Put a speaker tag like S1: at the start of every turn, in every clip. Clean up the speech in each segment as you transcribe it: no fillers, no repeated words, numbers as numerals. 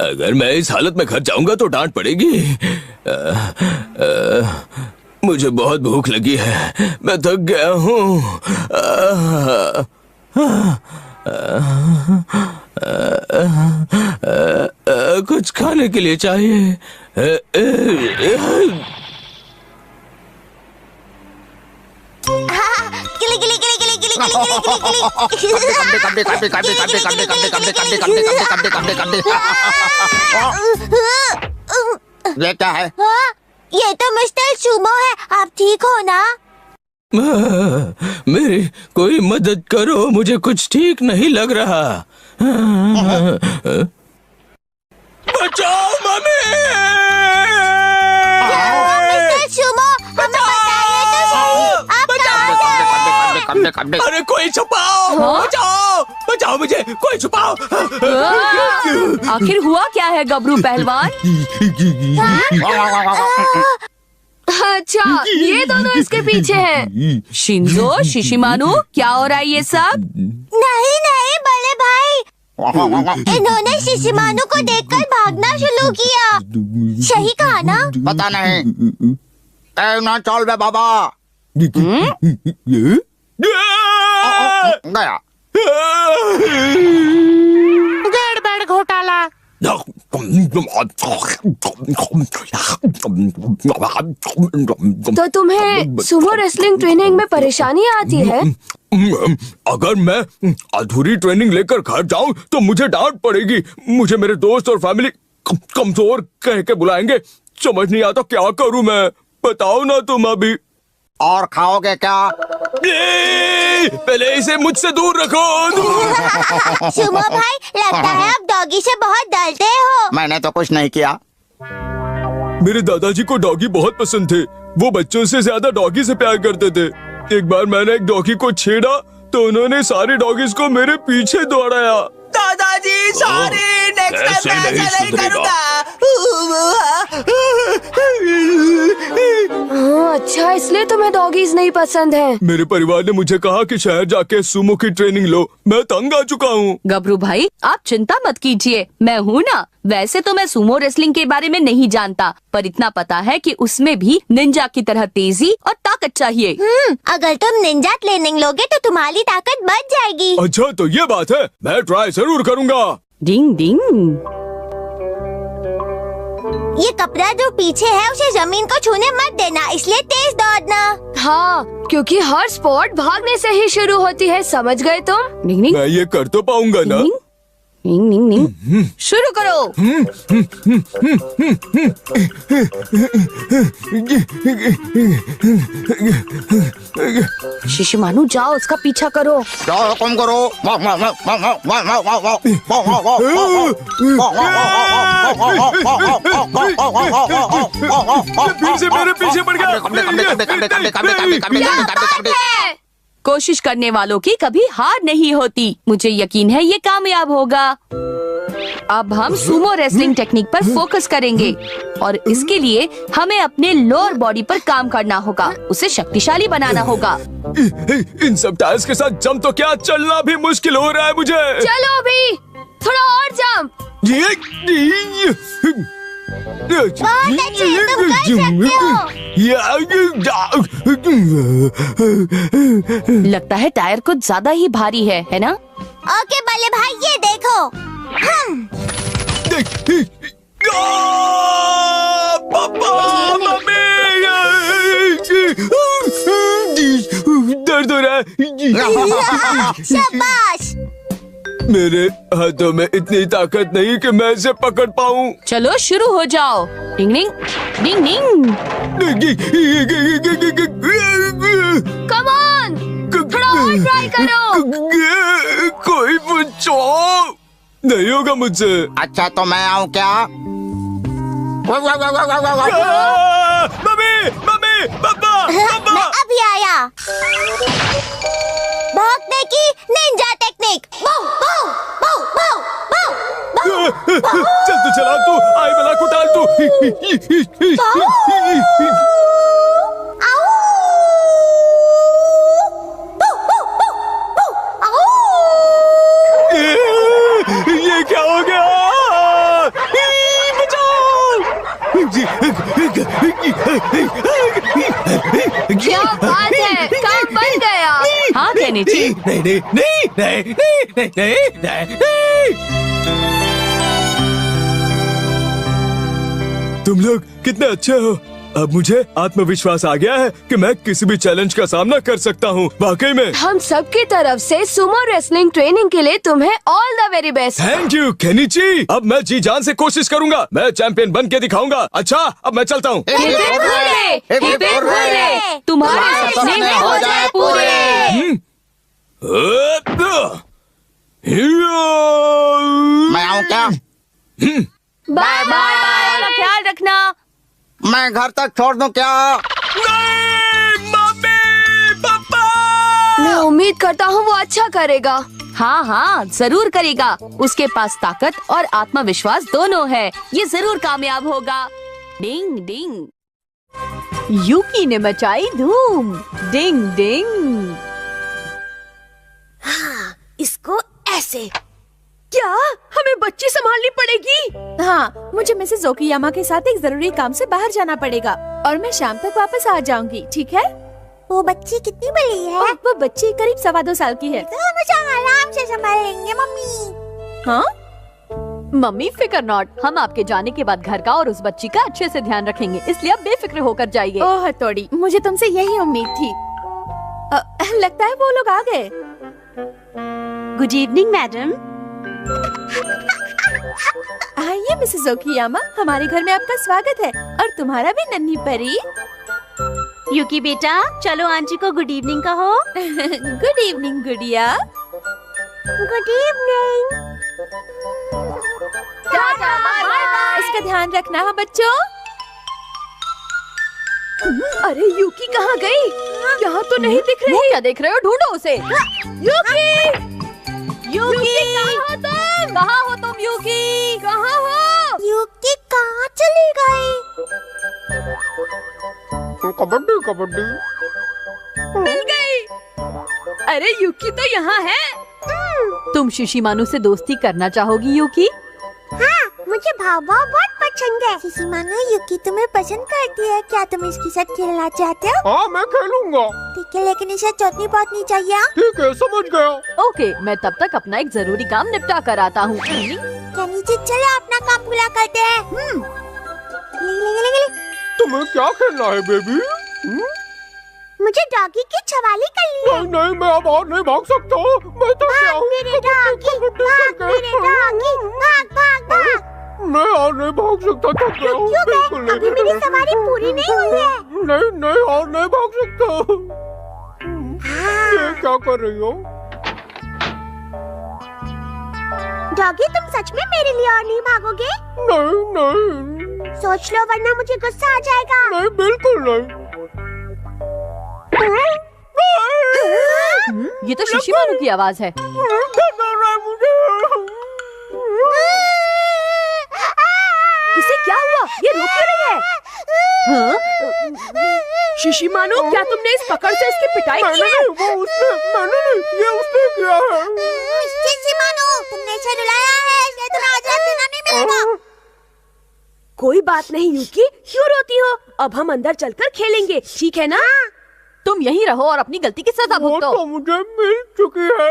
S1: अगर मैं इस हालत में घर जाऊंगा तो डांट पड़ेगी। मुझे बहुत भूख लगी है, मैं थक गया हूँ। कुछ खाने के लिए चाहिए।
S2: ये क्या है?
S3: ये तो मिस्टर सुमो है। आप ठीक हो ना?
S1: मेरी कोई मदद करो, मुझे कुछ ठीक नहीं लग रहा। बचाओ मम्मी!
S3: मिस्टर सुमो, हमें बताइए तो सही, आप कहाँ हैं?
S1: अरे कोई छुपाओ! बचाओ! बचाओ मुझे! कोई छुपाओ!
S4: आखिर हुआ क्या है गबरू पहलवान? अच्छा, ये दोनों इसके पीछे हैं। शिंजो, शिशिमानु, क्या हो रहा है ये सब?
S3: नहीं नहीं बड़े भाई, इन्होंने शिशिमानु को देखकर भागना शुरू किया। सही कहा ना?
S2: पता नहीं। ना चल बे बाबा। गया।
S3: गड़बड़ घोटाला।
S4: तो तुम्हें सुमो रेसलिंग ट्रेनिंग में परेशानी आती है?
S1: अगर मैं अधूरी ट्रेनिंग लेकर घर जाऊं तो मुझे डांट पड़ेगी। मुझे मेरे दोस्त और फैमिली कमजोर कह के बुलाएंगे। समझ नहीं आता क्या करूं मैं। बताओ ना तुम अभी।
S2: और खाओगे क्या?
S1: पहले इसे मुझसे दूर रखो।
S3: सुमो भाई, लगता है आप डॉगी से बहुत डरते हो।
S2: मैंने तो कुछ नहीं किया।
S1: मेरे दादाजी को डॉगी बहुत पसंद थे। वो बच्चों से ज्यादा डॉगी से प्यार करते थे। एक बार मैंने एक डॉगी को छेड़ा तो उन्होंने सारे डॉगीज को मेरे पीछे दौड़ाया।
S5: दादाजी सॉरी, नेक्स्ट टाइम मैं ऐसा नहीं करूँगा।
S4: अच्छा, इसलिए तुम्हें डॉगीज नहीं पसंद है।
S1: मेरे परिवार ने मुझे कहा कि शहर जाके सुमो की ट्रेनिंग लो। मैं तंग आ चुका हूँ।
S4: गबरू भाई, आप चिंता मत कीजिए, मैं हूँ ना। वैसे तो मैं सुमो रेसलिंग के बारे में नहीं जानता, पर इतना पता है कि उसमें भी निंजा की तरह तेजी और ताकत चाहिए।
S3: अगर तुम निंजा ट्रेनिंग लोगे तो तुम्हारी ताकत बढ़ जाएगी।
S1: अच्छा तो ये बात है, मैं ट्राई जरूर करूँगा।
S4: डिंग डिंग।
S3: ये कपड़ा जो पीछे है उसे जमीन को छूने मत देना, इसलिए तेज दौड़ना।
S4: हाँ, क्योंकि हर स्पोर्ट भागने से ही शुरू होती है, समझ गए तुम? डिंग डिंग
S1: मैं ये कर तो पाऊंगा ना?
S4: डिंग डिंग डिंग। शुरू करो। शिशिमानु जाओ, उसका पीछा करो।
S2: जाओ हुक्म करो।
S1: फिर से मेरे पीछे पड़ गया।
S4: कोशिश करने वालों की कभी हार नहीं होती। मुझे यकीन है ये कामयाब होगा। अब हम सुमो रेसलिंग टेक्निक पर फोकस करेंगे और इसके लिए हमें अपने लोअर बॉडी पर काम करना होगा, उसे शक्तिशाली बनाना होगा।
S1: इन सब टायर्स के साथ जंप तो क्या, चलना भी मुश्किल हो रहा है मुझे।
S4: चलो भी, थोड़ा और जंप।
S3: बहुत अच्छे, तुम कर सकते हो।
S4: लगता है टायर कुछ ज्यादा ही भारी है ना?
S3: ओके बल्ले भाई, ये देखो।
S1: दर्द हो रहा है।
S3: शाबाश।
S1: मेरे हाथों में इतनी ताकत नहीं कि मैं इसे पकड़ पाऊं।
S4: चलो शुरू हो जाओ। डिंग डिंग डिंग डिंग। कम ऑन, थोड़ा और ट्राई करो।
S1: कोई बचाओ, नहीं होगा मुझसे।
S2: अच्छा तो मैं आऊँ क्या?
S1: मम्मी मम्मी पापा पापा।
S3: मैं अभी आया। भागने की निंजा टेक्निक।
S1: चल तू चला, तू आई बला को डाल तू।
S4: क्या बात है, काम बन गया। हाँ केनिची,
S1: नहीं नहीं नहीं नहीं नहीं नहीं नहीं नहीं। तुम लोग कितने अच्छे हो। अब मुझे आत्मविश्वास आ गया है कि मैं किसी भी चैलेंज का सामना कर सकता हूँ। वाकई में
S4: हम सबकी तरफ से सुमो रेसलिंग ट्रेनिंग के लिए तुम्हें all the very best.
S1: Thank you Kenichi. अब मैं जी जान से कोशिश करूंगा। मैं चैंपियन बन के दिखाऊंगा। अच्छा अब मैं चलता हूँ।
S4: तुम्हारे सपने हो जाए पूरे।
S2: मैं आऊँ क्या?
S4: बाय बाय, ख्याल रखना।
S2: मैं घर तक छोड़ दूं क्या?
S1: Mummy papa.
S4: मैं उम्मीद करता हूँ वो अच्छा करेगा। हाँ हाँ जरूर करेगा। उसके पास ताकत और आत्मविश्वास दोनों है। ये जरूर कामयाब होगा। डिंग डिंग। यूकी ने मचाई धूम। डिंग डिंग।
S3: इसको ऐसे।
S6: क्या हमें बच्ची संभालनी पड़ेगी? हाँ, मुझे मिसेस ओकियामा के साथ एक जरूरी काम से बाहर जाना पड़ेगा और मैं शाम तक वापस आ जाऊंगी। ठीक है?
S3: वो बच्ची कितनी बड़ी है?
S6: वो बच्ची करीब 2.25 साल की है।
S3: तो हम उसे आराम से संभालेंगे मम्मी।
S6: हाँ?
S7: मम्मी फिकर नॉट। हम आपके जाने के बाद घर का और उस बच्ची का अच्छे से ध्यान रखेंगे, इसलिए आप बेफिक्र होकर जाइए।
S6: ओह हथौड़ी, मुझे तुमसे यही उम्मीद थी। लगता है वो लोग आ गए।
S7: Good evening madam.
S6: आइए मिसेस ओकियामा, हमारे घर में आपका स्वागत है और तुम्हारा भी नन्ही परी।
S7: यूकी बेटा चलो आंटी को गुड इवनिंग कहो।
S6: गुड इवनिंग गुड़िया।
S3: Good evening.
S6: इसका ध्यान रखना है बच्चों। अरे यूकी कहाँ गई? यहाँ तो नहीं दिख रही।
S7: वो क्या देख रहे हो? ढूंढो उसे।
S6: यूकी! यूकी
S7: कहाँ हो तुम यूकी?
S6: कहाँ हो?
S3: यूकी कहाँ चली गई?
S2: कबड्डी कबड्डी।
S6: मिल गई। अरे यूकी तो यहाँ है।
S7: तुम शिशिमानु से दोस्ती करना चाहोगी यूकी?
S3: हाँ, मुझे भावा बहुत पसंद है। शिशिमानु, यूकी तुम्हें पसंद करती है। क्या तुम इसके साथ खेलना चाहते हो?
S2: हाँ मैं खेलूंगा।
S3: ठीक है, लेकिन इसे चटनी बहुत नहीं चाहिए।
S2: ठीक है समझ गया।
S7: ओके, मैं तब तक अपना एक जरूरी काम निपटा कर आता हूँ।
S3: नीचे चलो अपना काम पूरा करते हैं। ले।
S2: तुम्हें क्या खेलना है बेबी?
S3: मुझे डॉगी की छवाली करनी है।
S2: नहीं मैं अब और नहीं भाग सकता। मैं तो क्या हूँ?
S3: मेरे डॉगी, भाग मेरे डॉगी, भाग।
S2: मैं और नहीं भाग सकता। थक गया हूँ।
S3: क्यों
S2: बिल्कुल
S3: गए? अभी मेरी सवारी पूरी नहीं हुई है।
S2: नहीं और नहीं भाग सकता। ये क्या कर रही हो?
S3: डॉगी, तुम सच में मेरे लिए और नहीं भागोगे?
S2: नहीं
S3: सोच लो वरना मुझे गुस्सा आ जाएगा।
S2: नहीं बिल्कुल नहीं।
S7: ये तो शिशिमानु की आवाज है।
S6: इसे क्या हुआ? ये रो क्यों रही है? शिशिमानु, क्या तुमने इस पकड़ से इसकी पिटाई की है?
S2: मैंने नहीं, ये उसने किया है।
S3: शिशिमानु, तुमने इसे रुलाया है, इसलिए तुम्हें आज रात खाना नहीं मिलेगा।
S6: कोई बात नहीं यूकी, क्यों रोती हो? अब हम अंदर चलकर खेलेंगे, ठीक है ना?
S7: तुम यहीं रहो और अपनी गलती की सजा
S2: वो
S7: भुगतो।
S2: तो मुझे मिल चुकी है।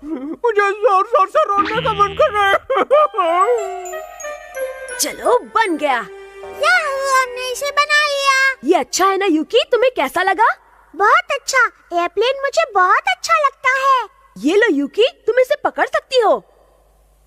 S2: मुझे जोर से रोने का मन कर रहा है।
S6: चलो बन गया।
S3: हमने इसे बना लिया।
S6: ये अच्छा है ना यूकी? तुम्हें कैसा लगा?
S3: बहुत अच्छा। एयरप्लेन मुझे बहुत अच्छा लगता है।
S6: ये लो यूकी, तुम इसे पकड़ सकती हो।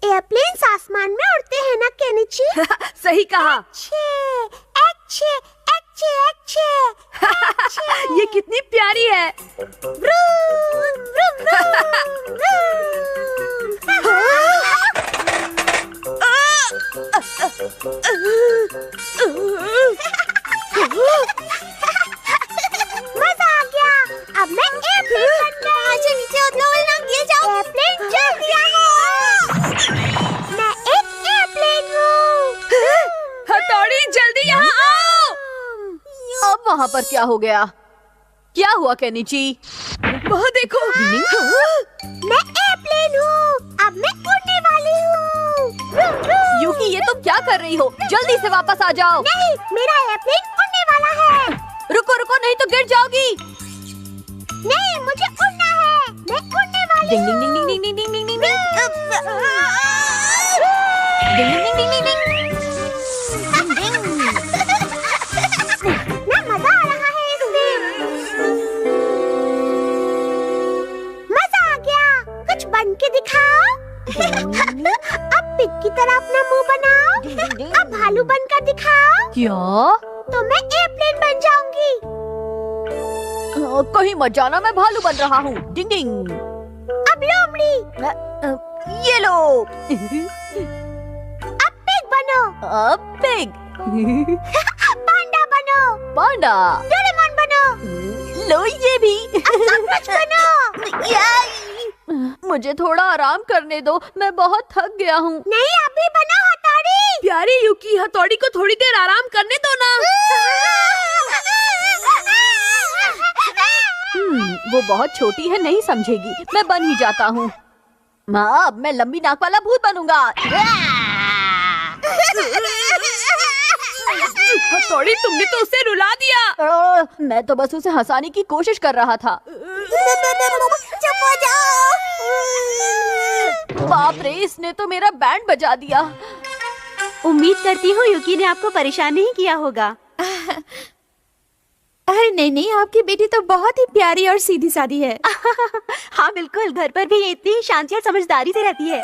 S3: एयरप्लेन आसमान में उड़ते हैं ना केनिची?
S6: सही कहा।
S3: अच्छे।
S6: ये कितनी प्यारी है।
S3: व्रूम, व्रूम, व्रूम, मजा आ गया। अब मैं एयरप्लेन बन गया। ऐसे नीचे उतरो ना, गिर जाओ। एयरप्लेन चल दिया है। मैं एक एयरप्लेन हूँ।
S6: हथौड़ी जल्दी यहाँ आओ।
S7: अब वहाँ पर क्या हो गया? क्या हुआ केनिची?
S6: वहाँ देखो।
S3: मैं एयरप्लेन हूँ। अब मैं उड़ने वाली हूँ।
S7: यूकी, ये तुम क्या कर रही हो? जल्दी से वापस आ जाओ।
S3: नहीं, मेरा एयरप्लेन
S7: नहीं तो गिर जाओगी।
S3: नहीं, मुझे उड़ना है। मैं उड़ने वाली
S7: डिंग डिंग डिंग डिंग डिंग डिंग डिंग डिंग डिंग डिंग डिंग डिंग डिंग।
S3: ना मजा आ रहा है इसमें। मजा आ गया। कुछ बन के दिखाओ। अब पिग की तरह अपना मुंह बनाओ। अब भालू बनकर दिखाओ।
S7: क्या?
S3: तो मैं एयरप्लेन बन जाऊंगी।
S7: कहीं मत जाना, मैं भालू बन रहा हूँ। डिंग डिंग।
S3: अब लोमड़ी।
S7: ये लो।
S3: अब पिग बनो।
S7: अब पिग।
S3: पांडा बनो।
S7: पांडा।
S3: डोरेमोन बनो।
S7: लो ये भी।
S3: कुछ बनो।
S7: मुझे थोड़ा आराम करने दो, मैं बहुत थक गया हूँ।
S3: नहीं, अभी बनो हथौड़ी।
S6: प्यारी यूकी, हथौड़ी को थोड़ी देर आराम करने दो ना।
S7: वो बहुत छोटी है, नहीं समझेगी। मैं बन ही जाता हूँ। माँ, अब मैं लंबी नाक वाला भूत बनूंगा।
S6: हथौड़ी, तुमने तो उसे रुला दिया।
S7: मैं तो बस उसे हंसाने की कोशिश कर रहा था।
S3: चुप हो जाओ।
S7: बाप रे, इसने तो मेरा बैंड बजा दिया।
S3: उम्मीद करती हूँ यूकी ने आपको परेशान नहीं किया होगा।
S6: अरे नहीं नहीं, आपकी बेटी तो बहुत ही प्यारी और सीधी सादी है।
S3: हाँ बिल्कुल, घर पर भी इतनी शांति और समझदारी से रहती है।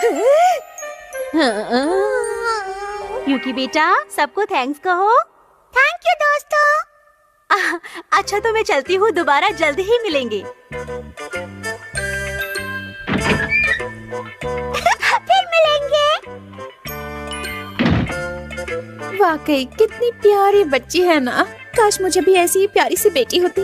S3: यूकी बेटा, सबको थैंक्स कहो। थैंक यू दोस्तों। अच्छा तो मैं चलती हूँ, दोबारा जल्द ही मिलेंगे। फिर मिलेंगे।
S6: वाकई कितनी प्यारी बच्ची है ना। काश मुझे भी ऐसी ही प्यारी सी बेटी होती।